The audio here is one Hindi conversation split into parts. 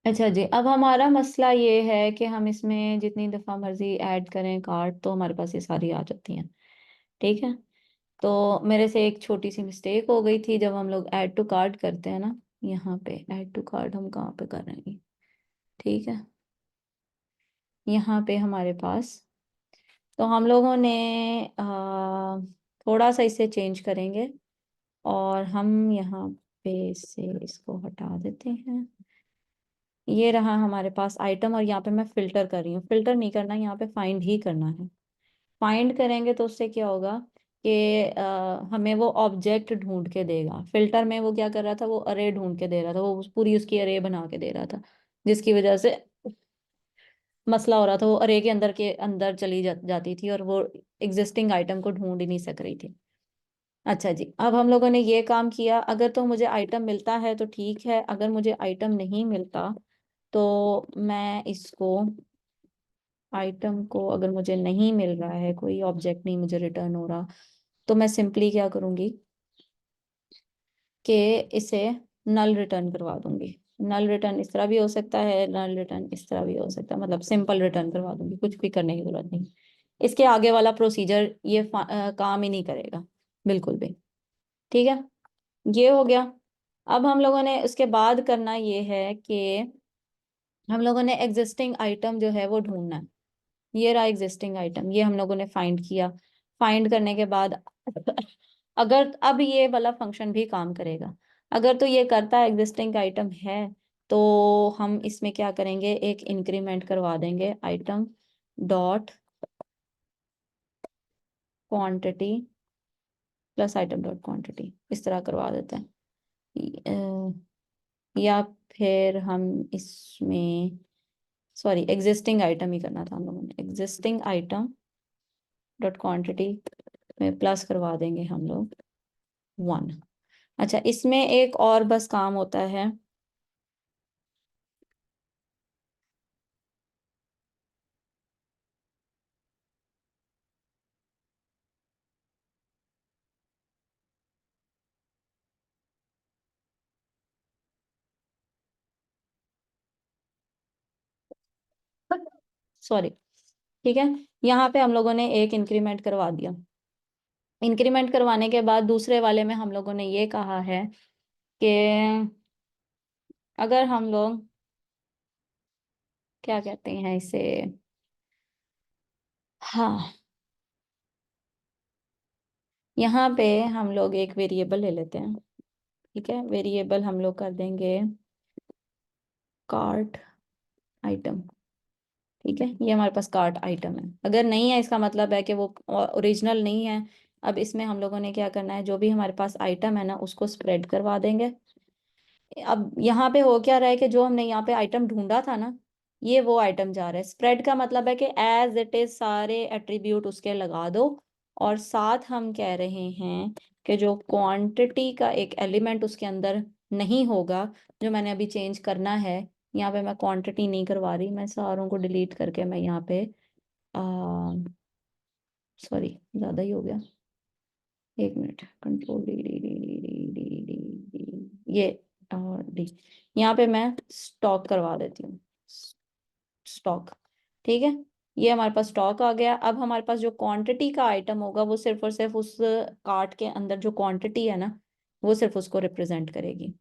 अच्छा जी, अब हमारा मसला ये है कि हम इसमें जितनी दफ़ा मर्जी ऐड करें कार्ड तो हमारे पास ये सारी आ जाती हैं। ठीक है। तो मेरे से एक छोटी सी मिस्टेक हो गई थी जब हम लोग ऐड टू कार्ड करते हैं ना। यहाँ पे ऐड टू कार्ड हम कहाँ पे कर रहे हैं? ठीक है, यहाँ पे हमारे पास, तो हम लोगों ने थोड़ा सा इसे चेंज करेंगे और हम यहाँ पे से इसको हटा देते हैं। ये रहा हमारे पास आइटम और यहाँ पे मैं फिल्टर कर रही हूँ। फिल्टर नहीं करना, यहाँ पे फाइंड ही करना है। फाइंड करेंगे तो उससे क्या होगा कि हमें वो ऑब्जेक्ट ढूंढ के देगा। फिल्टर में वो क्या कर रहा था, वो अरे ढूंढ के दे रहा था, वो पूरी उसकी अरे बना के दे रहा था, जिसकी वजह से मसला हो रहा था। वो अरे के अंदर चली जाती थी और वो एग्जिस्टिंग आइटम को ढूंढ ही नहीं सक रही थी। अच्छा जी, अब हम लोगों ने ये काम किया। अगर तो मुझे आइटम मिलता है तो ठीक है, अगर मुझे आइटम नहीं मिलता तो मैं इसको, आइटम को अगर मुझे नहीं मिल रहा है, कोई ऑब्जेक्ट नहीं मुझे रिटर्न हो रहा, तो मैं सिंपली क्या करूंगी कि इसे नल रिटर्न करवा दूंगी। नल रिटर्न इस तरह भी हो सकता है, नल रिटर्न इस तरह भी हो सकता है, मतलब सिंपल रिटर्न करवा दूंगी, कुछ भी करने की जरूरत नहीं। इसके आगे वाला प्रोसीजर ये काम ही नहीं करेगा बिल्कुल भी। ठीक है, ये हो गया। अब हम लोगों ने उसके बाद करना ये है कि हम लोगों ने एग्जिस्टिंग आइटम जो है वो ढूंढना है। ये रहा एग्जिस्टिंग आइटम, ये हम लोगों ने फाइंड किया। फाइंड करने के बाद अगर अब ये वाला फंक्शन भी काम करेगा, अगर तो ये करता है, एग्जिस्टिंग आइटम है, तो हम इसमें क्या करेंगे, एक इंक्रीमेंट करवा देंगे, item dot quantity plus item dot quantity, इस तरह करवा देते हैं। या फिर हम इसमें, सॉरी, एग्जिस्टिंग आइटम ही करना था हम लोगों ने, एग्जिस्टिंग आइटम डॉट क्वांटिटी में प्लस करवा देंगे हम लोग 1। अच्छा, इसमें एक और बस काम होता है। सॉरी, ठीक है, यहाँ पे हम लोगों ने एक इंक्रीमेंट करवा दिया। इंक्रीमेंट करवाने के बाद दूसरे वाले में हम लोगों ने ये कहा है कि अगर हम लोग, क्या कहते हैं इसे, हाँ, यहाँ पे हम लोग एक वेरिएबल ले लेते हैं। ठीक है, वेरिएबल हम लोग कर देंगे कार्ट आइटम। ठीक है, ये हमारे पास कार्ट आइटम है। अगर नहीं है, इसका मतलब है कि वो ओरिजिनल नहीं है। अब इसमें हम लोगों ने क्या करना है, जो भी हमारे पास आइटम है ना, उसको स्प्रेड करवा देंगे। अब यहाँ पे हो क्या रहा है कि जो हमने यहाँ पे आइटम ढूंढा था ना, ये वो आइटम जा रहा है। स्प्रेड का मतलब है कि एज इट इज सारे एट्रीब्यूट उसके लगा दो। और साथ हम कह रहे हैं कि जो क्वांटिटी का एक एलिमेंट उसके अंदर नहीं होगा, जो मैंने अभी चेंज करना है, यहाँ पे मैं क्वांटिटी नहीं करवा रही, मैं सारों को डिलीट करके मैं यहाँ पे, सॉरी, ज़्यादा ही हो गया, एक minute, control D D D D D D D D, ये डी, यहाँ पे मैं स्टॉक करवा देती हूँ, स्टॉक। ठीक है, ये हमारे पास स्टॉक आ गया। अब हमारे पास जो क्वांटिटी का आइटम होगा वो सिर्फ और सिर्फ उस कार्ट के अंदर जो क्वांटिटी है ना, वो सिर्फ उसको रिप्रेजेंट करेगी।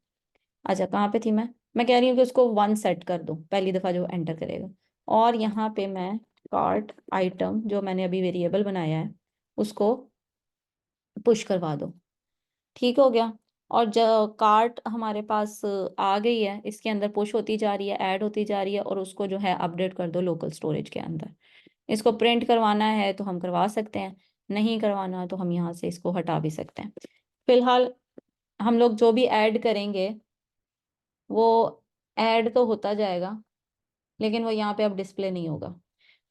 अच्छा, कहाँ पे थी मैं कह रही हूँ कि उसको 1 सेट कर दो पहली दफा जो एंटर करेगा। और यहाँ पे मैं कार्ट आइटम जो मैंने अभी वेरिएबल बनाया है उसको पुश करवा दो। ठीक हो गया। और जो कार्ट हमारे पास आ गई है, इसके अंदर पुश होती जा रही है, ऐड होती जा रही है, और उसको जो है अपडेट कर दो लोकल स्टोरेज के अंदर। इसको प्रिंट करवाना है तो हम करवा सकते हैं, नहीं करवाना तो हम यहाँ से इसको हटा भी सकते हैं। फिलहाल हम लोग जो भी ऐड करेंगे वो ऐड तो होता जाएगा, लेकिन वो यहाँ पे अब डिस्प्ले नहीं होगा।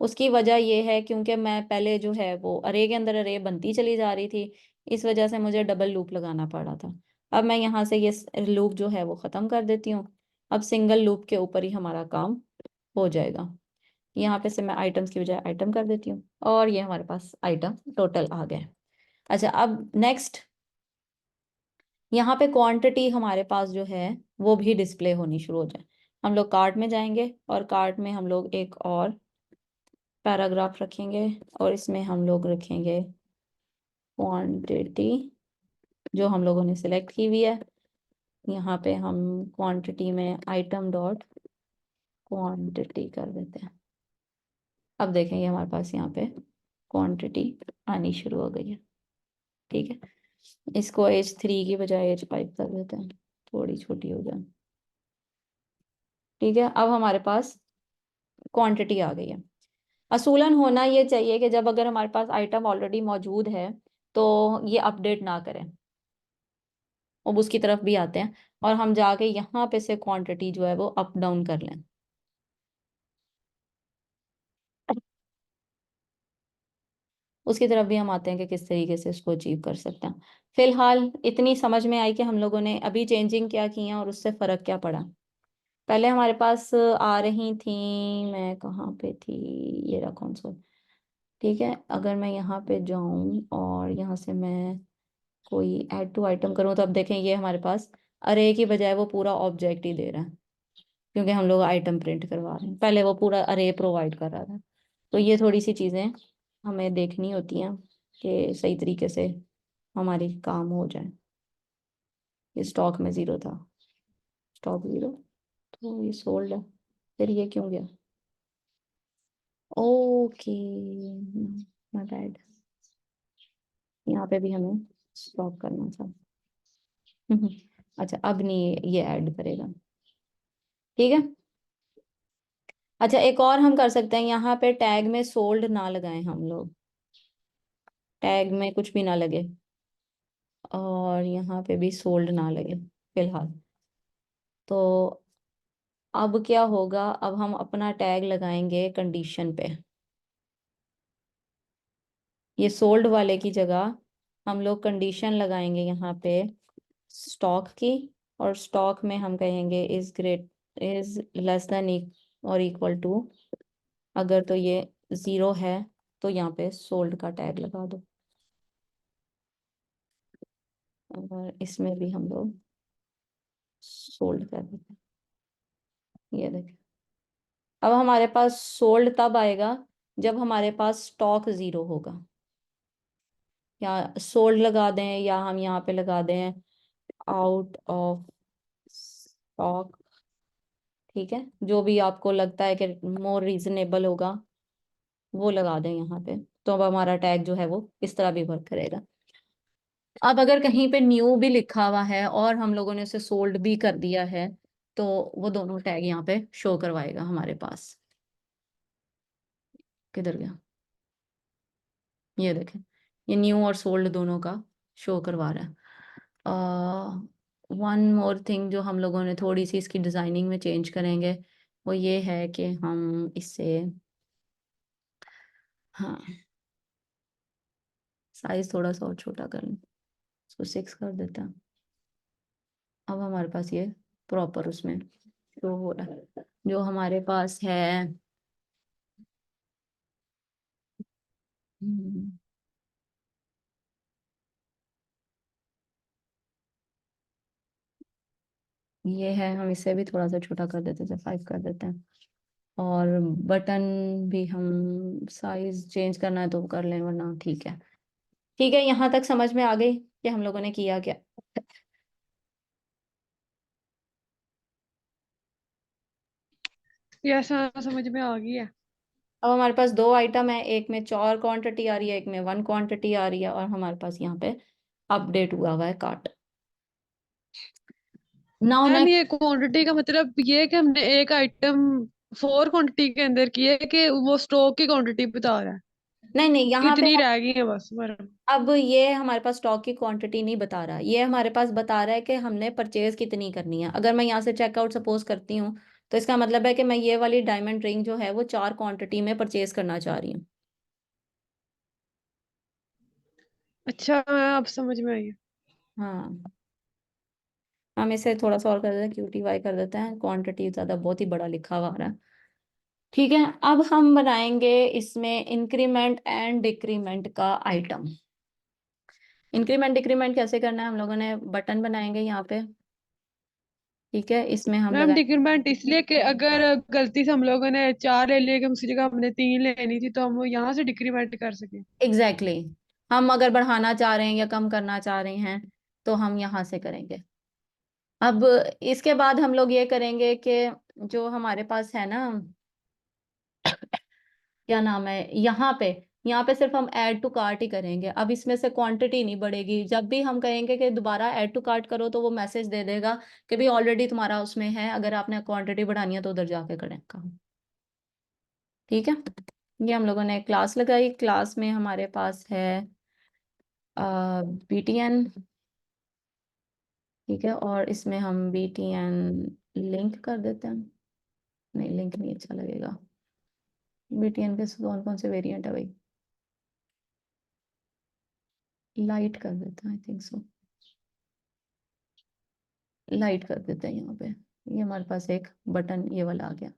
उसकी वजह ये है क्योंकि मैं पहले जो है वो अरे के अंदर अरे बनती चली जा रही थी, इस वजह से मुझे डबल लूप लगाना पड़ा था। अब मैं यहाँ से ये लूप जो है वो ख़त्म कर देती हूँ। अब सिंगल लूप के ऊपर ही हमारा काम हो जाएगा। यहाँ पे से मैं आइटम्स की बजाय आइटम कर देती हूँ और ये हमारे पास आइटम टोटल आ गए। अच्छा, अब नेक्स्ट, यहाँ पे क्वांटिटी हमारे पास जो है वो भी डिस्प्ले होनी शुरू हो जाए। हम लोग कार्ट में जाएंगे और कार्ट में हम लोग एक और पैराग्राफ रखेंगे और इसमें हम लोग रखेंगे क्वांटिटी जो हम लोगों ने सिलेक्ट की हुई है। यहाँ पे हम क्वांटिटी में आइटम डॉट क्वांटिटी कर देते हैं। अब देखेंगे हमारे पास यहाँ पे क्वांटिटी आनी शुरू हो गई है। ठीक है, इसको H3 की बजाय H5 कर देते हैं, थोड़ी छोटी हो जाए। ठीक है, अब हमारे पास क्वांटिटी आ गई है। असूलन होना ये चाहिए कि जब अगर हमारे पास आइटम ऑलरेडी मौजूद है तो ये अपडेट ना करें। अब उसकी तरफ भी आते हैं और हम जाके यहाँ पे से क्वांटिटी जो है वो अप डाउन कर लें। उसकी तरफ भी हम आते हैं कि किस तरीके से इसको अचीव कर सकते हैं। फिलहाल इतनी समझ में आई कि हम लोगों ने अभी चेंजिंग क्या की है और उससे फ़र्क क्या पड़ा। पहले हमारे पास आ रही थी, मैं कहाँ पे थी, ये रहा कंसोल। ठीक है, अगर मैं यहाँ पे जाऊँ और यहाँ से मैं कोई ऐड टू आइटम करूँ तो अब देखें ये हमारे पास अरे की बजाय वो पूरा ऑब्जेक्ट ही दे रहा है, क्योंकि हम लोग आइटम प्रिंट करवा रहे हैं। पहले वो पूरा अरे प्रोवाइड कर रहा था। तो ये थोड़ी सी चीज़ें हमें देखनी होती हैं कि सही तरीके से हमारी काम हो जाए। ये स्टॉक में ज़ीरो था, स्टॉक ज़ीरो, तो ये सोल्ड है, फिर ये क्यों गया? ओके, माय बैड, यहाँ पे भी हमें स्टॉप करना था। अच्छा, अब नहीं ये ऐड करेगा। ठीक है, अच्छा एक और हम कर सकते हैं, यहाँ पे टैग में सोल्ड ना लगाएं हम लोग, टैग में कुछ भी ना लगे और यहाँ पे भी सोल्ड ना लगे फिलहाल। तो अब क्या होगा, अब हम अपना टैग लगाएंगे कंडीशन पे। ये सोल्ड वाले की जगह हम लोग कंडीशन लगाएंगे यहाँ पे स्टॉक की, और स्टॉक में हम कहेंगे is great, is less than और इक्वल टू, अगर तो ये ज़ीरो है तो यहाँ पे सोल्ड का टैग लगा दो। और इसमें भी हम लोग सोल्ड कर देते हैं, ये देखें। अब हमारे पास सोल्ड तब आएगा जब हमारे पास स्टॉक ज़ीरो होगा। या सोल्ड लगा दें या हम यहाँ पे लगा दें आउट ऑफ स्टॉक। ठीक है, जो भी आपको लगता है कि मोर रीजनेबल होगा वो लगा दें यहाँ पे। तो अब हमारा टैग जो है वो इस तरह भी वर्क करेगा। अब अगर कहीं पे न्यू भी लिखा हुआ है और हम लोगों ने उसे सोल्ड भी कर दिया है तो वो दोनों टैग यहाँ पे शो करवाएगा हमारे पास। किधर गया, ये देखें, ये न्यू और सोल्ड दोनों का शो करवा रहा है। वन मोर थिंग जो हम लोगों ने थोड़ी सी इसकी डिज़ाइनिंग में चेंज करेंगे वो ये है कि हम इससे, हाँ, साइज थोड़ा सा और छोटा कर लें, इसको 6 कर देते हैं। अब हमारे पास ये प्रॉपर उसमें शो हो रहा है जो हमारे पास है। हम्म, ये है, हम इसे भी थोड़ा सा छोटा कर देते हैं, 5 कर देते हैं। और बटन भी हम साइज चेंज करना है तो कर लें, वरना ठीक है। ठीक है, यहाँ तक समझ में आ गई कि हम लोगों ने किया क्या। ये ऐसा समझ में आ गई है। अब हमारे पास दो आइटम है, एक में 4 क्वांटिटी आ रही है, एक में 1 क्वांटिटी आ रही है, और हमारे पास यहाँ पे अपडेट हुआ हुआ है कार्ट। नाउ मैम नेक्स्ट, ये क्वांटिटी का मतलब ये है कि हमने एक आइटम 4 क्वांटिटी के अंदर की है कि वो स्टॉक की क्वांटिटी बता रहा है नहीं नहीं, कि यहाँ पे इतनी रह गई है बस मैडम। अब ये हमारे पास स्टॉक की क्वांटिटी नहीं बता रहा, ये हमारे पास बता रहा है कि हमने परचेज कितनी करनी है। अगर मैं यहाँ से चेकआउट सपोज करती हूँ तो इसका मतलब है कि मैं ये वाली डायमंड रिंग जो है वो 4 क्वांटिटी में परचेज करना चाह रही हूँ। अच्छा अब समझ में आई है। हाँ, हम इसे थोड़ा सा और कर देते हैं, QTY कर देते हैं, क्वांटिटी ज़्यादा बहुत ही बड़ा लिखा हुआ आ रहा है। ठीक है, अब हम बनाएंगे इसमें इंक्रीमेंट एंड डिक्रीमेंट का आइटम। इंक्रीमेंट डिक्रीमेंट कैसे करना है, हम लोगों ने बटन बनाएंगे यहाँ पे, ठीक है, इसमें हम मैम लगाए। डिक्रीमेंट इसलिए कि अगर गलती से हम लोगों ने 4 ले लिए कि उसी जगह हमने 3 लेनी थी, तो हम वो यहाँ से डिक्रीमेंट कर सके। Exactly exactly. हम अगर बढ़ाना चाह रहे हैं या कम करना चाह रहे हैं तो हम यहाँ से करेंगे। अब इसके बाद हम लोग ये करेंगे कि जो हमारे पास है ना, क्या नाम है, यहाँ पे सिर्फ हम ऐड टू कार्ट ही करेंगे। अब इसमें से क्वांटिटी नहीं बढ़ेगी। जब भी हम कहेंगे कि दोबारा ऐड टू कार्ट करो तो वो मैसेज दे देगा कि भाई ऑलरेडी तुम्हारा उसमें है, अगर आपने क्वांटिटी बढ़ानी है तो उधर जाके करें काम। ठीक है, ये हम लोगों ने क्लास लगाई। क्लास में हमारे पास है BTN। ठीक है, और इसमें हम BTN लिंक कर देते हैं। नहीं, लिंक नहीं अच्छा लगेगा। BTN के कौन कौन से वेरिएंट है भाई? लाइट कर देते हैं, आई थिंक सो। लाइट कर देते हैं यहाँ पे। ये हमारे पास एक बटन ये वाला आ गया।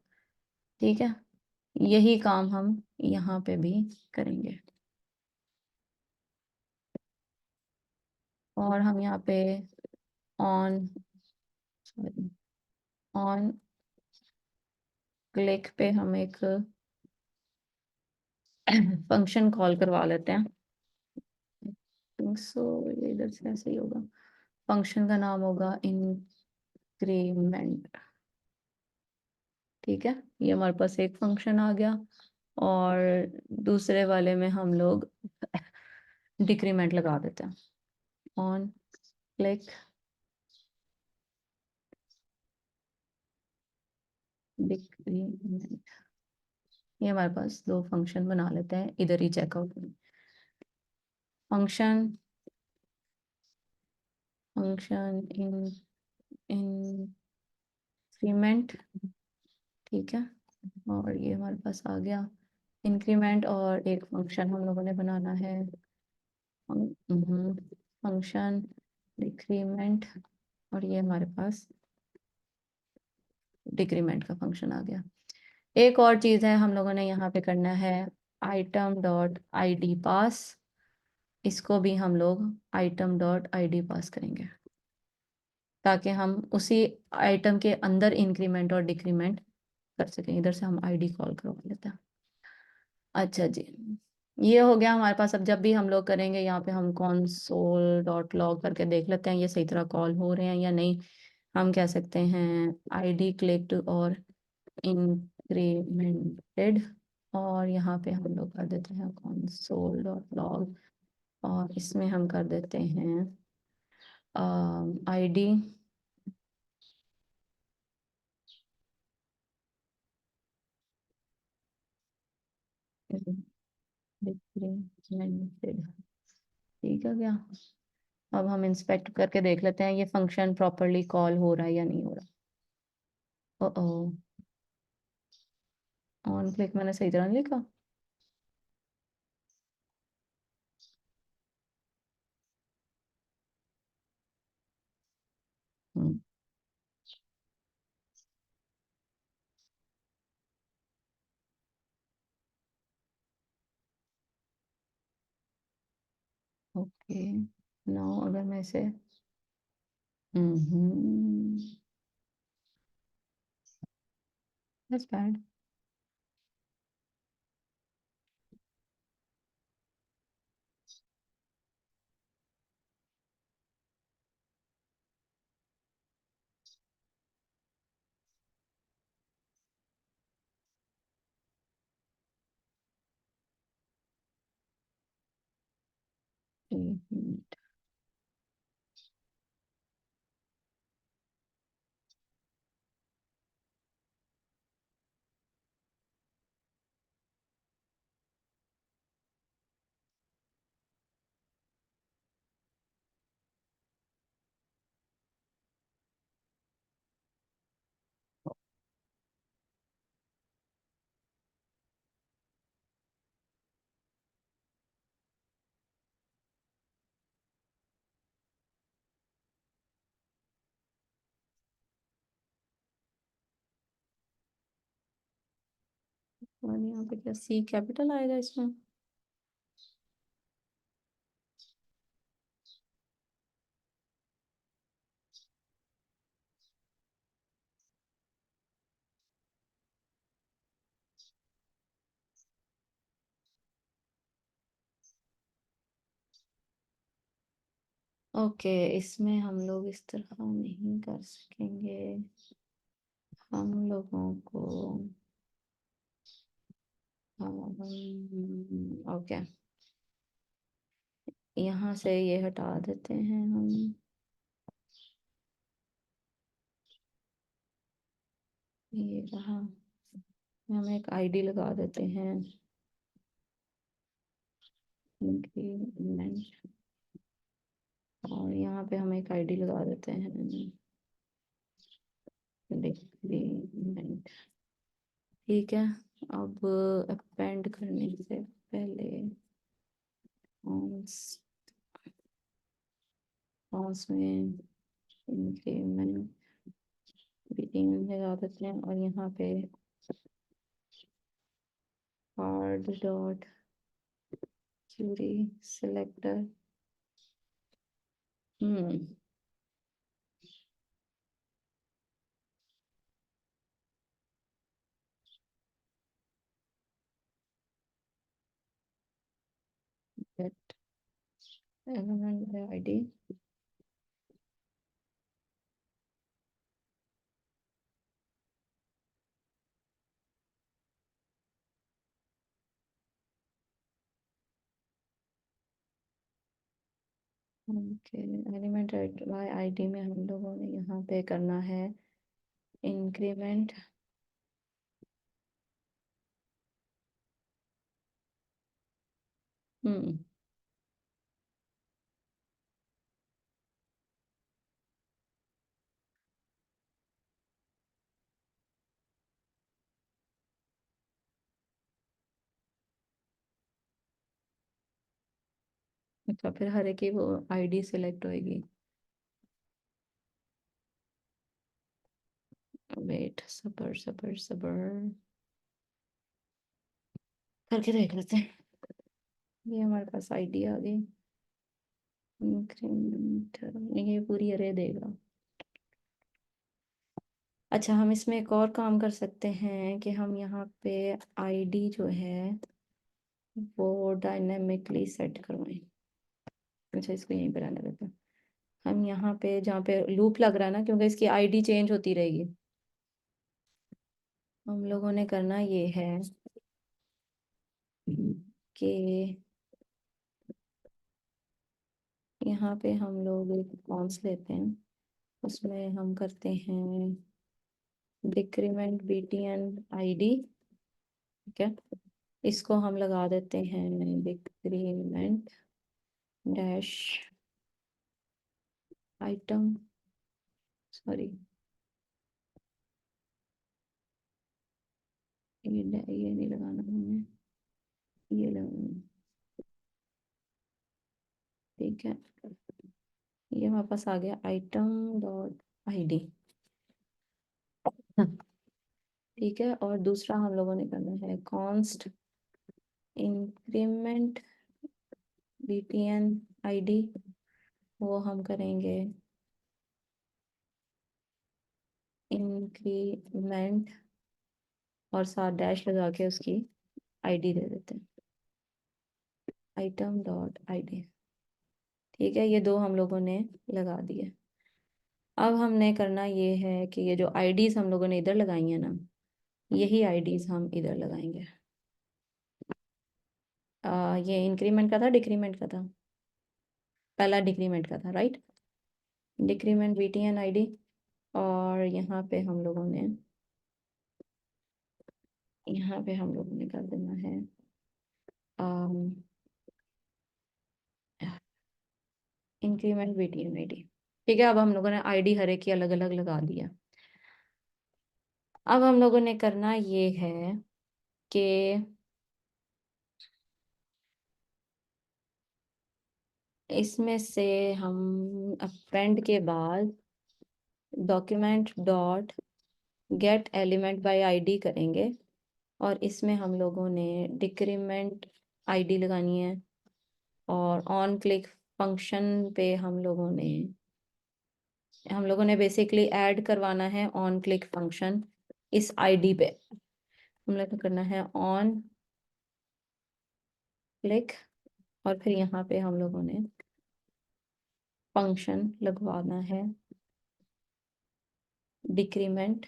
ठीक है, यही काम हम यहाँ पे भी करेंगे। और हम यहाँ पे ऑन, सॉरी, ऑन क्लिक पे हम एक फंक्शन कॉल करवा लेते हैं। थिंक सो ये इधर से ऐसे ही होगा। फंक्शन का नाम होगा इंक्रीमेंट। ठीक है, ये हमारे पास एक फंक्शन आ गया। और दूसरे वाले में हम लोग डिक्रीमेंट लगा देते हैं। On click decrement. ये हमारे पास दो फंक्शन बना लेते हैं इधर ही चेकआउट में। Function function increment. ठीक है, और ये हमारे पास आ गया इंक्रीमेंट। और एक फंक्शन हम लोगों ने बनाना है, फंक्शन डिक्रीमेंट। और ये हमारे पास डिक्रीमेंट का फंक्शन आ गया। एक और चीज है हम लोगों ने यहाँ पे करना है, आइटम डॉट आई डी पास। इसको भी हम लोग आइटम डॉट आई डी पास करेंगे, ताकि हम उसी आइटम के अंदर इंक्रीमेंट और डिक्रीमेंट कर सकें। इधर से हम आईडी कॉल करवा लेते हैं। अच्छा जी, ये हो गया हमारे पास। अब जब भी हम लोग करेंगे यहाँ पे हम console डॉट लॉग करके देख लेते हैं ये सही तरह कॉल हो रहे हैं या नहीं। हम कह सकते हैं आईडी क्लिक्ड और इंक्रीमेंटेड। और यहाँ पे हम लोग कर देते हैं console डॉट लॉग। और इसमें हम कर देते हैं आईडी डिक्रीमेंटेड। ठीक है क्या? अब हम इंस्पेक्ट करके देख लेते हैं ये फंक्शन प्रॉपरली कॉल हो रहा है या नहीं हो रहा। ओ ऑन क्लिक मैंने सही तरह नहीं लिखा। हम्म, ओके। नाउ अगर मैं इसे दैट्स बैड। और यहाँ पे क्या सी कैपिटल आएगा इसमें? ओके, इसमें हम लोग इस तरह नहीं कर सकेंगे। हम लोगों को ओके, यहाँ से ये हटा देते हैं हम। ये रहा, हम एक आईडी लगा देते हैं, इंक्रीमेंट, और यहाँ पे हम एक आईडी लगा देते हैं, डिक्रीमेंट। ठीक है, अब अपेंड करने से पहले कॉन्स कॉन्स में इंक्रीमेंट बीटिंग लगा देते हैं, और यहाँ पे hard dot Curie selector. Gate element ID. Okay, element by ID में हम लोगों ने यहाँ पे करना है इंक्रीमेंट अच्छा, फिर हर एक की वो आईडी सिलेक्ट होएगी। वेट, सबर सबर सबर, करके देख लेते हैं। ये हमारे पास आईडी आ गई, इंक्रीमेंट, ये पूरी अरे देगा। अच्छा, हम इसमें एक और काम कर सकते हैं कि हम यहाँ पे आईडी जो है वो डायनेमिकली सेट करवाएं। अच्छा, इसको यहीं पर रहने देते हैं। हम यहाँ पे जहाँ पे लूप लग रहा है ना, क्योंकि इसकी आईडी चेंज होती रहेगी, हम लोगों ने करना ये है कि यहाँ पे हम लोग एक कॉन्स लेते हैं, उसमें हम करते हैं डिक्रीमेंट बीटीएन आईडी। ठीक है, इसको हम लगा देते हैं डिक्रीमेंट डैश आइटम, सॉरी, ये नहीं लगाना हमें, ये लगाना। ठीक है, ये हमारे पास आ गया आइटम डॉट आईडी। ठीक है, और दूसरा हम लोगों ने करना है कॉन्स्ट इंक्रीमेंट बीटीएन आईडी, वो हम करेंगे इंक्रीमेंट, और साथ डैश लगा के उसकी आईडी दे देते हैं, आइटम डॉट आईडी। ठीक है, ये दो हम लोगों ने लगा दिए। अब हमने करना ये है कि ये जो आईडीज हम लोगों ने इधर लगाई है ना, यही आईडीज हम इधर लगाएंगे। ये इंक्रीमेंट का था, डिक्रीमेंट का था? पहला डिक्रीमेंट का था, राइट। डिक्रीमेंट बीटीएन आईडी, और यहाँ पे हम लोगों ने कर देना है इंक्रीमेंट बीटीएन आईडी। ठीक है, अब हम लोगों ने आईडी हर एक की अलग अलग लगा दिया। अब हम लोगों ने करना ये है कि इसमें से हम अपेंड के बाद document dot gate element by ID करेंगे, और इसमें हम लोगों ने डिक्रीमेंट आईडी लगानी है, और ऑन क्लिक फंक्शन पे हम लोगों ने बेसिकली ऐड करवाना है ऑन क्लिक फंक्शन इस आईडी पे। हम लोग को करना है ऑन क्लिक, और फिर यहाँ पे हम लोगों ने फंक्शन लगवाना है, डिक्रीमेंट,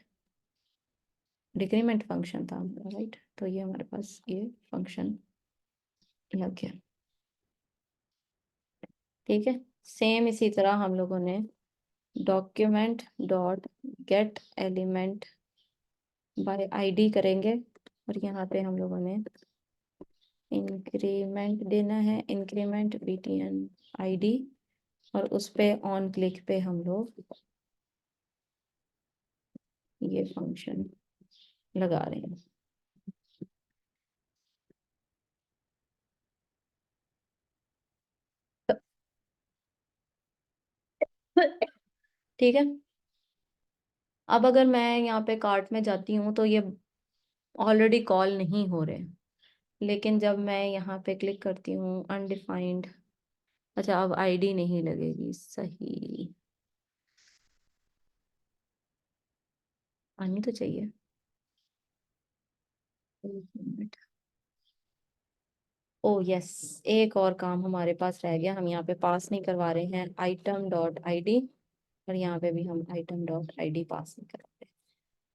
डिक्रीमेंट फंक्शन था हमारा, राइट। तो ये हमारे पास ये फंक्शन लग गया, ठीक है। सेम इसी तरह हम लोगों ने document dot gate element by ID करेंगे, और यहाँ पे हम लोगों ने इंक्रीमेंट देना है, इंक्रीमेंट btn आईडी, और उस पे ऑन क्लिक पे हम लोग ये फंक्शन लगा रहे हैं। ठीक है। अब अगर मैं यहाँ पे कार्ट में जाती हूँ तो ये ऑलरेडी कॉल नहीं हो रहे, लेकिन जब मैं यहाँ पे क्लिक करती हूँ अनडिफाइंड, अच्छा अब आईडी नहीं लगेगी, सही आनी तो चाहिए। एक मिनट, ओ यस, एक और काम हमारे पास रह गया, हम यहाँ पे पास नहीं करवा रहे हैं आइटम डॉट आईडी, और यहाँ पे भी हम आइटम डॉट आईडी पास नहीं करवा रहे।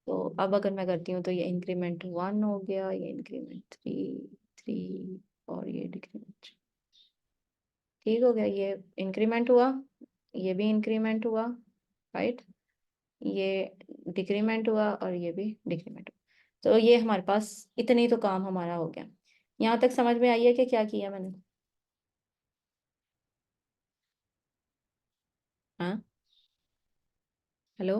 तो अब अगर मैं करती हूँ तो ये इंक्रीमेंट 1 हो गया, ये इंक्रीमेंट 3 और ये डिक्रीमेंट, ठीक हो गया। ये इंक्रीमेंट हुआ, ये भी इंक्रीमेंट हुआ, राइट, ये डिक्रीमेंट हुआ और ये भी डिक्रीमेंट हुआ। तो ये हमारे पास इतनी तो काम हमारा हो गया। यहाँ तक समझ में आई है कि क्या किया मैंने? हाँ, हेलो।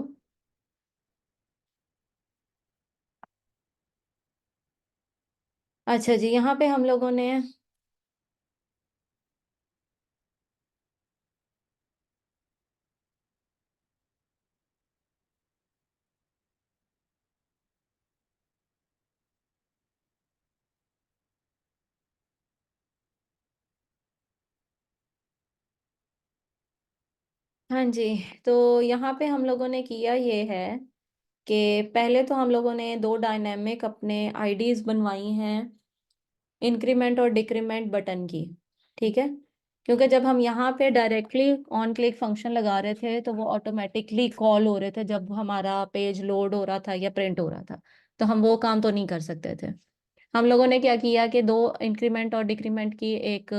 अच्छा जी, यहाँ पे हम लोगों ने, हाँ जी, तो यहाँ पे हम लोगों ने किया ये है कि पहले तो हम लोगों ने दो डायनेमिक अपने आईडीज बनवाई हैं इंक्रीमेंट और डिक्रीमेंट बटन की, ठीक है। क्योंकि जब हम यहाँ पे डायरेक्टली ऑन क्लिक फंक्शन लगा रहे थे तो वो ऑटोमेटिकली कॉल हो रहे थे जब हमारा पेज लोड हो रहा था या प्रिंट हो रहा था, तो हम वो काम तो नहीं कर सकते थे। हम लोगों ने क्या किया कि दो इंक्रीमेंट और डिक्रीमेंट की एक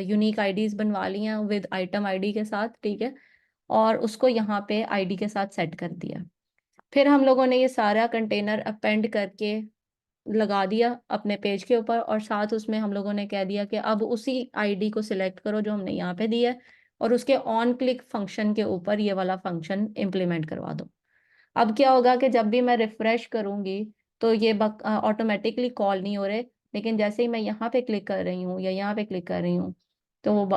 यूनिक आईडीज बनवा ली हैं विद आइटम आईडी के साथ, ठीक है, और उसको यहाँ पे आईडी के साथ सेट कर दिया। फिर हम लोगों ने ये सारा कंटेनर अपेंड करके लगा दिया अपने पेज के ऊपर, और साथ उसमें हम लोगों ने कह दिया कि अब उसी आईडी को सिलेक्ट करो जो हमने यहाँ पे दिया है, और उसके ऑन क्लिक फंक्शन के ऊपर ये वाला फंक्शन इम्प्लीमेंट करवा दो। अब क्या होगा कि जब भी मैं रिफ्रेश करूंगी तो ये ऑटोमेटिकली कॉल नहीं हो रहे, लेकिन जैसे ही मैं यहाँ पे क्लिक कर रही हूँ या यहाँ पे क्लिक कर रही हूँ तो वो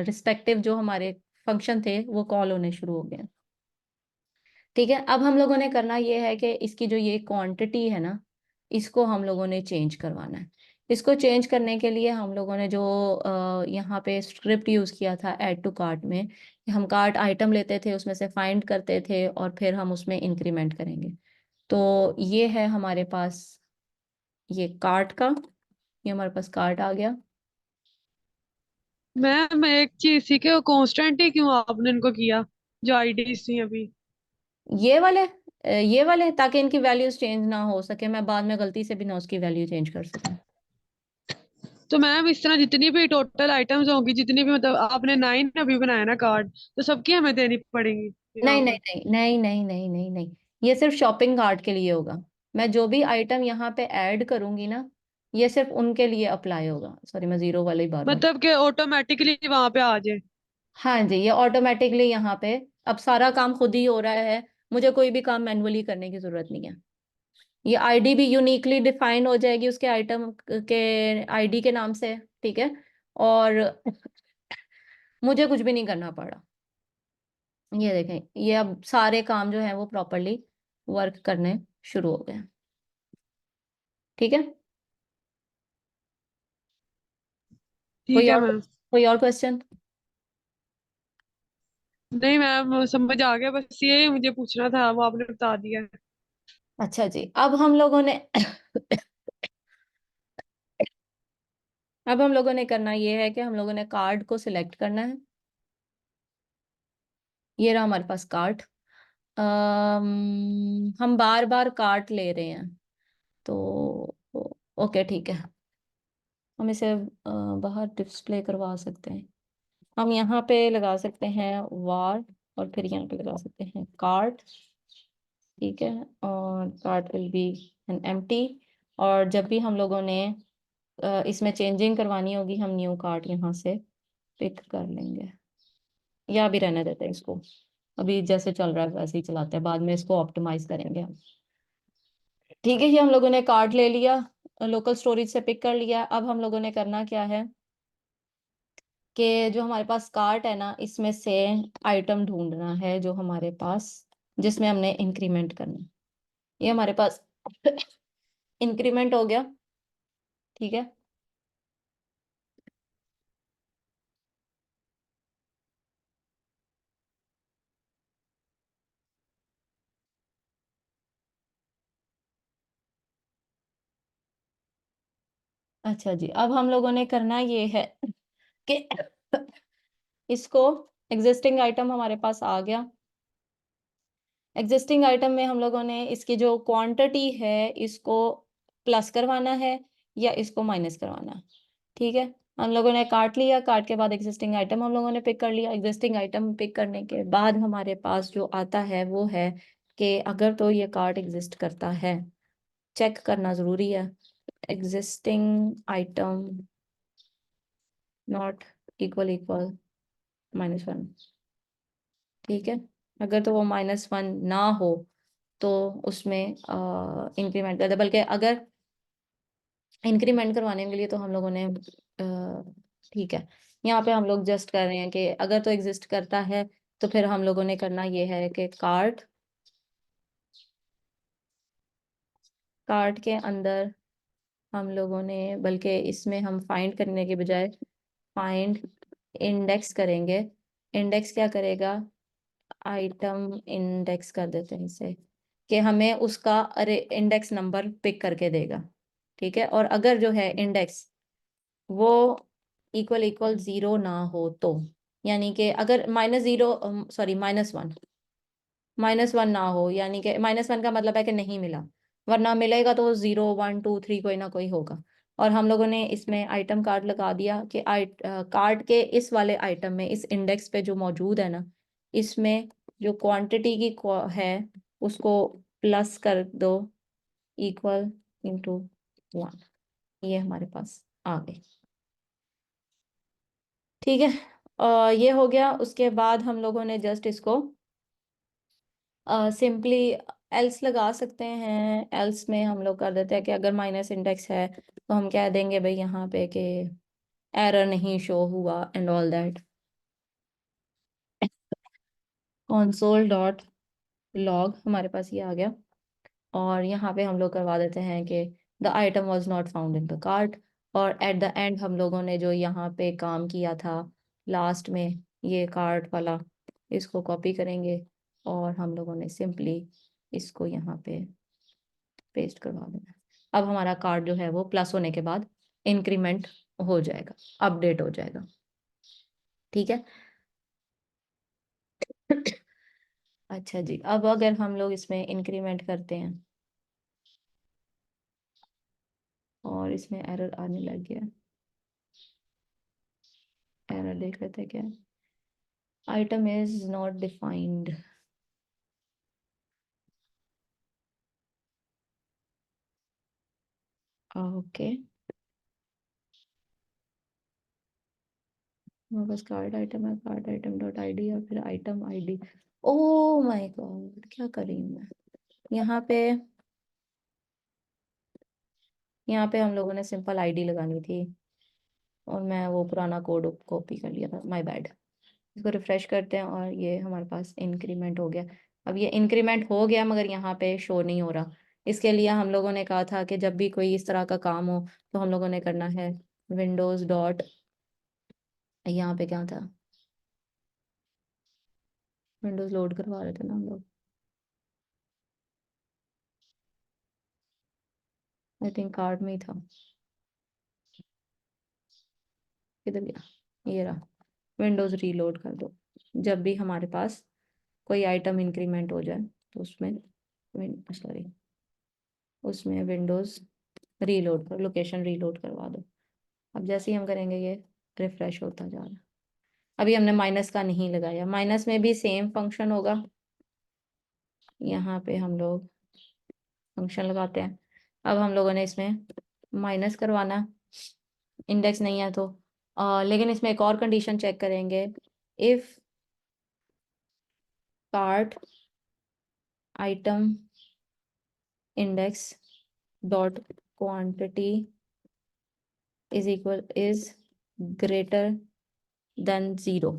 रिस्पेक्टिव जो हमारे फंक्शन थे वो कॉल होने शुरू हो गए। ठीक है, अब हम लोगों ने करना ये है कि इसकी जो ये क्वांटिटी है ना, इसको हम लोगों ने चेंज करवाना है। इसको चेंज करने के लिए हम लोगों ने जो यहाँ पे स्क्रिप्ट यूज़ किया था ऐड टू कार्ट में, हम कार्ट आइटम लेते थे, उसमें से फाइंड करते थे और फिर हम उसमें इंक्रीमेंट करेंगे। तो ये है हमारे पास ये कार्ट का, ये हमारे पास कार्ट आ गया। मैं एक चीज सीखे, वो कांस्टेंट ही क्यों आपने इनको किया जो आईडीज थी अभी? ये वाले ताकि इनकी वैल्यूज चेंज ना हो सके, मैं बाद में गलती से भी ना उसकी वैल्यू चेंज कर सकूं। तो मैम इस तरह जितनी भी टोटल आइटम्स होंगी, जितनी भी, मतलब आपने 9 अभी बनाया ना कार्ड, तो सबकी हमें देनी पड़ेंगी यहाँ नहीं नहीं पे? नहीं नहीं नहीं नहीं नहीं नहीं, ये सिर्फ शॉपिंग कार्ट के लिए होगा। मैं जो भी आइटम यहाँ पे ऐड करूंगी ना, ये सिर्फ उनके लिए अप्लाई होगा। सॉरी, मैं जीरो वाले ही बार बार, मतलब कि ऑटोमेटिकली वहां पे आ जाए? हाँ जी, ये ऑटोमेटिकली यहाँ पे अब सारा काम खुद ही हो रहा है, मुझे कोई भी काम मैनुअली करने की जरूरत नहीं है। ये आईडी भी यूनिकली डिफाइन हो जाएगी उसके आइटम के आईडी के नाम से, ठीक है, और मुझे कुछ भी नहीं करना पड़ा। ये देखें, ये अब सारे काम जो है वो प्रॉपरली वर्क करने शुरू हो गए। ठीक है, ठीक कोई है और, मैम। कोई और क्वेश्चन? नहीं मैम, समझ आ गया, बस ये मुझे पूछना था, वो आपने बता दिया। अच्छा जी, अब हम लोगों ने अब हम लोगों ने करना ये है कि हम लोगों ने कार्ड को सिलेक्ट करना है, ये रहा हमारे पास कार्ट। हम बार बार कार्ट ले रहे हैं, तो ओके ठीक है, हम इसे बाहर डिस्प्ले करवा सकते हैं। हम यहाँ पे लगा सकते हैं वार, और फिर यहाँ पे लगा सकते हैं कार्ट। ठीक है, और cart will be an empty. और जब भी हम लोगों ने इसमें चेंजिंग करवानी होगी, हम न्यू कार्ट यहाँ से पिक कर लेंगे, या भी रहने देते हैं इसको। अभी जैसे चल रहा है वैसे ही चलाते हैं, बाद में इसको ऑप्टिमाइज करेंगे हम। ठीक है, ये हम लोगों ने कार्ड ले लिया, लोकल स्टोरेज से पिक कर लिया। अब हम लोगों ने करना क्या है कि जो हमारे पास कार्ट है ना, इसमें से आइटम ढूंढना है जो हमारे पास, जिसमें हमने इंक्रीमेंट करना है। ये हमारे पास इंक्रीमेंट हो गया। ठीक है, अच्छा जी, अब हम लोगों ने करना ये है कि इसको, एग्जिस्टिंग आइटम हमारे पास आ गया। एग्जिस्टिंग आइटम में हम लोगों ने इसकी जो क्वांटिटी है इसको प्लस करवाना है या इसको माइनस करवाना है। ठीक है, हम लोगों ने काट लिया, काट के बाद एग्जिस्टिंग आइटम हम लोगों ने पिक कर लिया। एग्जिस्टिंग आइटम पिक करने के बाद हमारे पास जो आता है वो है कि अगर तो ये कार्ट एग्जिस्ट करता है, चेक करना ज़रूरी है। Existing item not equal equal -1। ठीक है, अगर तो वो -1 ना हो तो उसमें इंक्रीमेंट कर दे, बल्कि अगर इंक्रीमेंट करवाने के लिए तो हम लोगों ने ठीक है, यहाँ पे हम लोग जस्ट कर रहे हैं कि अगर तो एग्जिस्ट करता है तो फिर हम लोगों ने करना ये है कि कार्ट, कार्ट के अंदर हम लोगों ने, बल्कि इसमें हम फाइंड करने के बजाय फाइंड इंडेक्स करेंगे। इंडेक्स क्या करेगा, आइटम इंडेक्स कर देते हैं इसे, कि हमें उसका अरे इंडेक्स नंबर पिक करके देगा। ठीक है, और अगर जो है इंडेक्स वो इक्वल इक्वल 0 ना हो तो, यानी कि अगर -0, सॉरी -1, -1 ना हो, यानी कि -1 का मतलब है कि नहीं मिला, वरना मिलेगा तो 0 1 2 3 कोई ना कोई होगा। और हम लोगों ने इसमें आइटम कार्ड लगा दिया कि कार्ड के इस वाले आइटम में, इस इंडेक्स पे जो मौजूद है ना, इसमें जो क्वांटिटी की है उसको प्लस कर दो, इक्वल इंटू 1। ये हमारे पास आ गई। ठीक है, ये हो गया। उसके बाद हम लोगों ने जस्ट इसको सिंपली एल्स लगा सकते हैं। एल्स में हम लोग कर देते हैं कि अगर माइनस इंडेक्स है तो हम कह देंगे भाई यहाँ पे कि एरर नहीं शो हुआ and all that. console dot log हमारे पास ये आ गया, और यहाँ पे हम लोग करवा देते हैं कि the item was not found in the cart. और एट द एंड हम लोगों ने जो यहाँ पे काम किया था लास्ट में, ये कार्ट वाला, इसको कॉपी करेंगे और हम लोगों ने सिंपली इसको यहाँ पे पेस्ट करवा देना। अब हमारा कार्ड जो है वो प्लस होने के बाद इंक्रीमेंट हो जाएगा, अपडेट हो जाएगा। ठीक है। अच्छा जी, अब अगर हम लोग इसमें इंक्रीमेंट करते हैं और इसमें एरर आने लग गया, एरर देख लेते हैं क्या, item is not defined. Okay, हमारे पास कार्ड आइटम है, कार्ड आइटम डॉट आईडी, और फिर item ID. Oh my God, क्या कर रही हूँ मैं यहाँ पे। यहाँ पे हम लोगों ने सिंपल आईडी लगानी थी, और मैं वो पुराना कोड कॉपी कर लिया था, माय बैड। इसको रिफ्रेश करते हैं और ये हमारे पास इंक्रीमेंट हो गया। अब ये इंक्रीमेंट हो गया मगर यहाँ पे शो नहीं हो रहा। इसके लिए हम लोगों ने कहा था कि जब भी कोई इस तरह का काम हो तो हम लोगों ने करना है विंडोज डॉट, यहाँ पे क्या था, विंडोज लोड करवा रहे थे ना हम लोग, आई थिंक कार्ड में ही था, किधर गया, ये रहा, विंडोज रीलोड कर दो जब भी हमारे पास कोई आइटम इंक्रीमेंट हो जाए तो उसमें सॉरी उसमें विंडोज़ रीलोड कर लोकेशन रीलोड करवा दो। अब जैसे ही हम करेंगे ये रिफ्रेश होता जा रहा है। अभी हमने माइनस का नहीं लगाया, माइनस में भी सेम फंक्शन होगा। यहाँ पे हम लोग फंक्शन लगाते हैं। अब हम लोगों ने इसमें माइनस करवाना, इंडेक्स नहीं है तो लेकिन इसमें एक और कंडीशन चेक करेंगे। If cart item index dot quantity is greater than 0,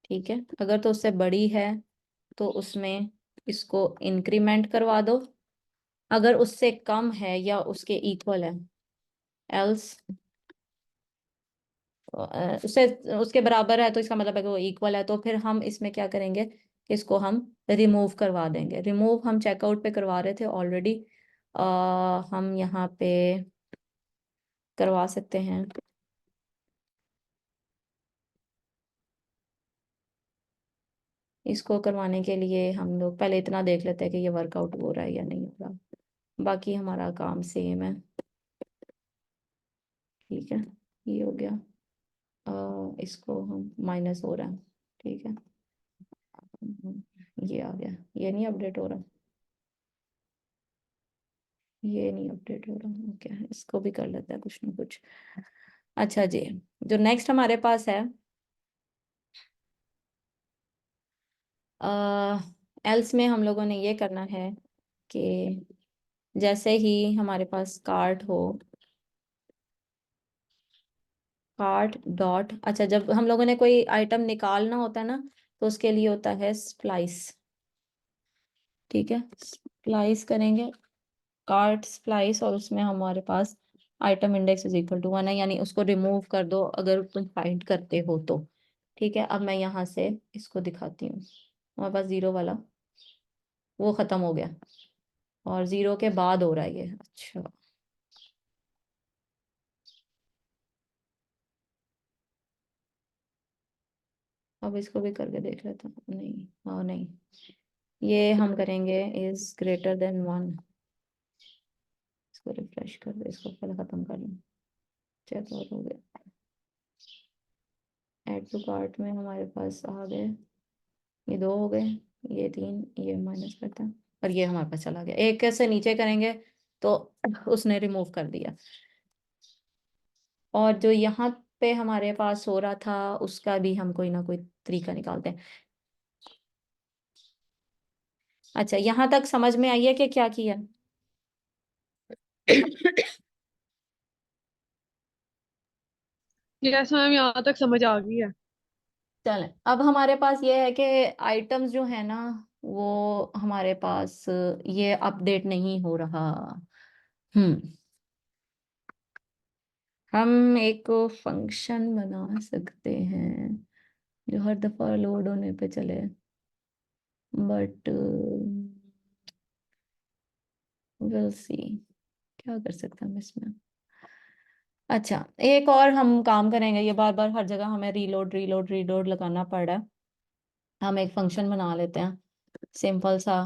ठीक है। अगर तो उससे बड़ी है तो उसमें इसको इंक्रीमेंट करवा दो, अगर उससे कम है या उसके इक्वल है एल्स उससे उसके बराबर है तो इसका मतलब है कि वो इक्वल है, तो फिर हम इसमें क्या करेंगे कि इसको हम रिमूव करवा देंगे। रिमूव हम चेकआउट पे करवा रहे थे ऑलरेडी, हम यहाँ पे करवा सकते हैं। इसको करवाने के लिए हम लोग पहले इतना देख लेते हैं कि ये वर्कआउट हो रहा है या नहीं हो रहा, बाकी हमारा काम सेम है, ठीक है। ये हो गया, इसको हम माइनस हो रहा है, ठीक है। ये आ गया, ये नहीं अपडेट हो रहा, ये नहीं अपडेट हो रहा, ओके इसको भी कर लेते हैं कुछ ना कुछ। अच्छा जी, जो नेक्स्ट हमारे पास है एल्स में हम लोगों ने ये करना है कि जैसे ही हमारे पास कार्ट हो, कार्ट डॉट, अच्छा जब हम लोगों ने कोई आइटम निकालना होता है ना तो उसके लिए होता है स्प्लाइस, ठीक है। स्प्लाइस करेंगे, कार्ट स्प्लाइस, और उसमें हमारे पास item index is equal to 1 है, यानी उसको रिमूव कर दो अगर तुम फाइंड करते हो तो, ठीक है। अब मैं यहाँ से इसको दिखाती हूँ, हमारे पास 0 वाला वो खत्म हो गया और 0 के बाद हो रहा है ये, अच्छा। अब इसको भी करके देख लेता हूँ, नहीं हाँ नहीं, ये हम करेंगे इज ग्रेटर देन 1। इसको रिफ्रेश कर दे, इसको पहले खत्म कर लूँ, चेक आउट हो गया। ऐड टू कार्ट में हमारे पास आ गए, ये 2 हो गए, ये 3, ये माइनस करता है और ये हमारे पास चला गया। एक से नीचे करेंगे तो उसने रिमूव कर दिया। और जो यहाँ पे हमारे पास हो रहा था उसका भी हम कोई ना कोई तरीका निकालते हैं। अच्छा यहाँ तक समझ में आई है कि क्या किया? यस मैम, यहाँ तक समझ आ गई है। चलें, अब हमारे पास ये है कि आइटम्स जो है ना वो हमारे पास ये अपडेट नहीं हो रहा। हम्म हम एक फंक्शन बना सकते हैं जो हर दफा लोड होने पे चले, बट विल सी क्या कर सकते हैं हम इसमें। अच्छा एक और हम काम करेंगे, ये बार बार हर जगह हमें रीलोड रीलोड रीलोड लगाना पड़ रहा है। हम एक फंक्शन बना लेते हैं सिंपल सा,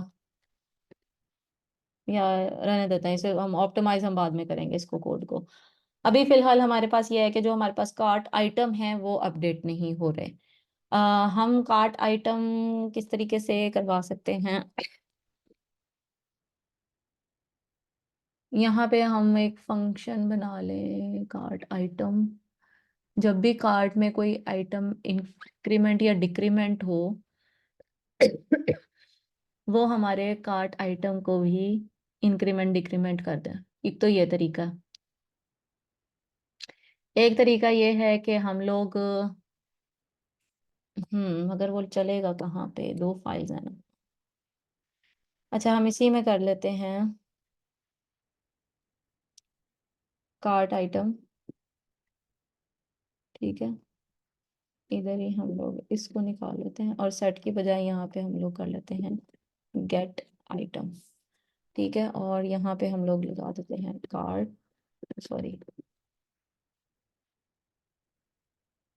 या रहने देते हैं इसे, हम ऑप्टिमाइज हम बाद में करेंगे इसको कोड को। अभी फिलहाल हमारे पास ये है कि जो हमारे पास कार्ट आइटम है वो अपडेट नहीं हो रहे। हम कार्ट आइटम किस तरीके से करवा सकते हैं, यहाँ पे हम एक फंक्शन बना लें कार्ट आइटम। जब भी कार्ट में कोई आइटम इंक्रीमेंट या डिक्रीमेंट हो वो हमारे कार्ट आइटम को भी इंक्रीमेंट डिक्रीमेंट कर दें। एक तो ये तरीका है। एक तरीका ये है कि हम लोग मगर वो चलेगा कहाँ पे, 2 फाइल्स है ना। अच्छा हम इसी में कर लेते हैं कार्ट आइटम, ठीक है। इधर ही हम लोग इसको निकाल लेते हैं और सेट की बजाय यहाँ पे हम लोग कर लेते हैं गेट आइटम, ठीक है। और यहाँ पे हम लोग लगा देते हैं कार्ट, सॉरी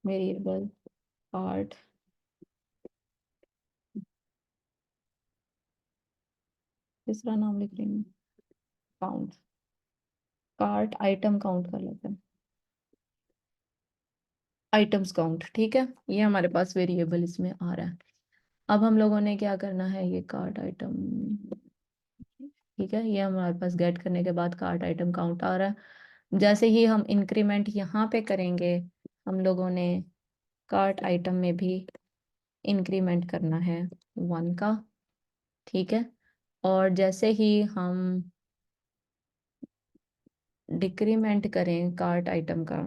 वेरिएबल कार्ट तीसरा नाम लिख रही हूँ, काउंट, कार्ट आइटम काउंट कर लेते हैं, आइटम्स काउंट। ठीक है, ये हमारे पास वेरिएबल इसमें आ रहा है। अब हम लोगों ने क्या करना है, ये कार्ट आइटम, ठीक है, ये हमारे पास गेट करने के बाद कार्ट आइटम काउंट आ रहा है। जैसे ही हम इंक्रीमेंट यहाँ पे करेंगे, हम लोगों ने कार्ट आइटम में भी इंक्रीमेंट करना है 1 का। ठीक है, और जैसे ही हम डिक्रीमेंट करें कार्ट आइटम का,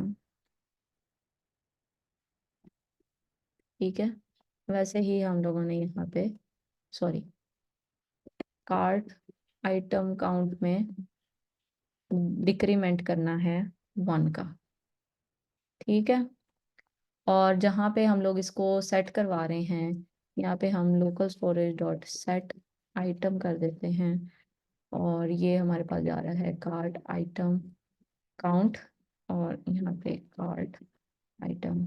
ठीक है, वैसे ही हम लोगों ने यहाँ पे, सॉरी, कार्ट आइटम काउंट में डिक्रीमेंट करना है 1 का। ठीक है, और जहाँ पे हम लोग इसको सेट करवा रहे हैं, यहाँ पे हम local storage dot set item कर देते हैं, और ये हमारे पास जा रहा है कार्ट आइटम काउंट, और यहाँ पे कार्ट आइटम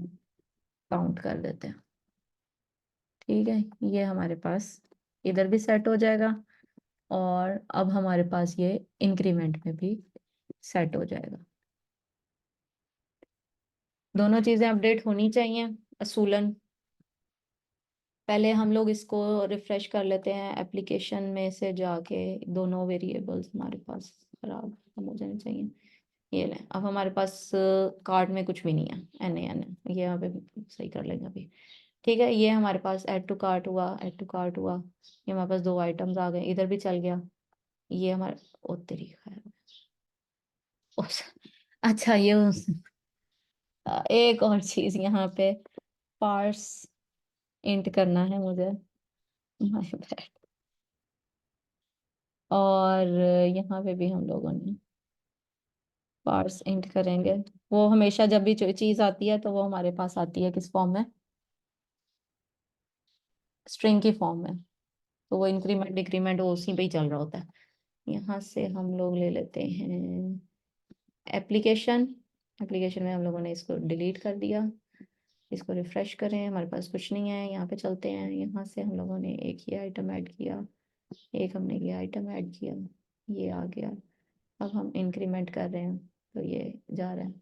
काउंट कर देते हैं। ठीक है, ये हमारे पास इधर भी सेट हो जाएगा, और अब हमारे पास ये इंक्रीमेंट में भी सेट हो जाएगा। दोनों चीजें अपडेट होनी चाहिए असूलन। पहले हम लोग इसको रिफ्रेश कर लेते हैं एप्लीकेशन में से जाके, दोनों वेरिएबल्स हमारे पास खराब हो जाने चाहिए। ये ले, अब हमारे पास कार्ड में कुछ भी नहीं है, एन एन ये यहाँ पे सही कर लेंगे अभी। ठीक है, ये हमारे पास ऐड टू कार्ट हुआ, ऐड टू कार्ट हुआ, ये हमारे पास 2 आइटम्स आ गए, इधर भी चल गया। ये हमारे, ओ तेरी खैर, अच्छा ये एक और चीज यहाँ पे पार्स इंट करना है मुझे, माय बैड। और यहाँ पे भी हम लोगों ने पार्स इंट करेंगे। वो हमेशा जब भी चीज आती है तो वो हमारे पास आती है किस फॉर्म में, स्ट्रिंग की फॉर्म में, तो वो इंक्रीमेंट डिक्रीमेंट वो उसी पे ही चल रहा होता है। यहाँ से हम लोग ले लेते हैं एप्लीकेशन, एप्लीकेशन में हम लोगों ने इसको डिलीट कर दिया। इसको रिफ्रेश करें, हमारे पास कुछ नहीं है, यहाँ पे चलते हैं, यहाँ से हम लोगों ने एक ही आइटम ऐड किया, एक हमने ये आइटम ऐड किया, ये आ गया। अब हम इंक्रीमेंट कर रहे हैं तो ये जा रहा है,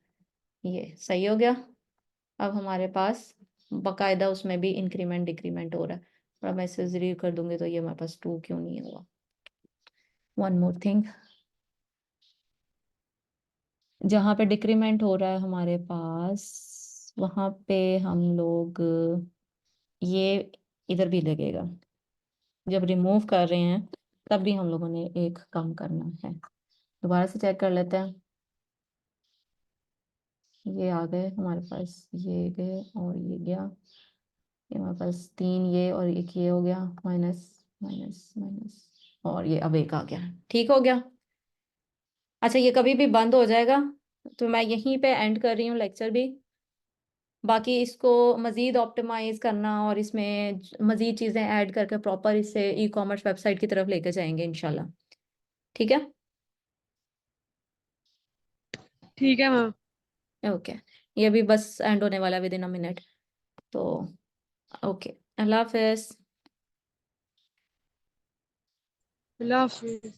ये सही हो गया। अब हमारे पास बकायदा उसमें भी इंक्रीमेंट डिक्रीमेंट हो रहा है, और मैं इसे ज़ीरो कर दूंगी तो ये हमारे पास 2 क्यों नहीं हुआ। वन मोर थिंग, जहाँ पे डिक्रीमेंट हो रहा है हमारे पास, वहाँ पे हम लोग ये इधर भी लगेगा, जब रिमूव कर रहे हैं तब भी हम लोगों ने एक कम करना है। दोबारा से चेक कर लेते हैं, ये आ गए हमारे पास, ये गए और ये गया, ये हमारे पास 3 ये और एक ये हो गया, माइनस माइनस माइनस, और ये अब एक आ गया। ठीक हो गया। अच्छा, ये कभी भी बंद हो जाएगा, तो मैं यहीं पे एंड कर रही हूँ लेक्चर भी। बाकी इसको मज़ीद ऑप्टिमाइज करना और इसमें मज़ीद चीज़ें ऐड करके प्रॉपर इसे ई कॉमर्स वेबसाइट की तरफ लेकर जाएंगे इंशाल्लाह। ठीक है, ठीक है मैम। ओके, ये भी बस एंड होने वाला विद इन अ मिनट, तो ओके, अल्लाह हाफिज़। अल्लाह हाफिज।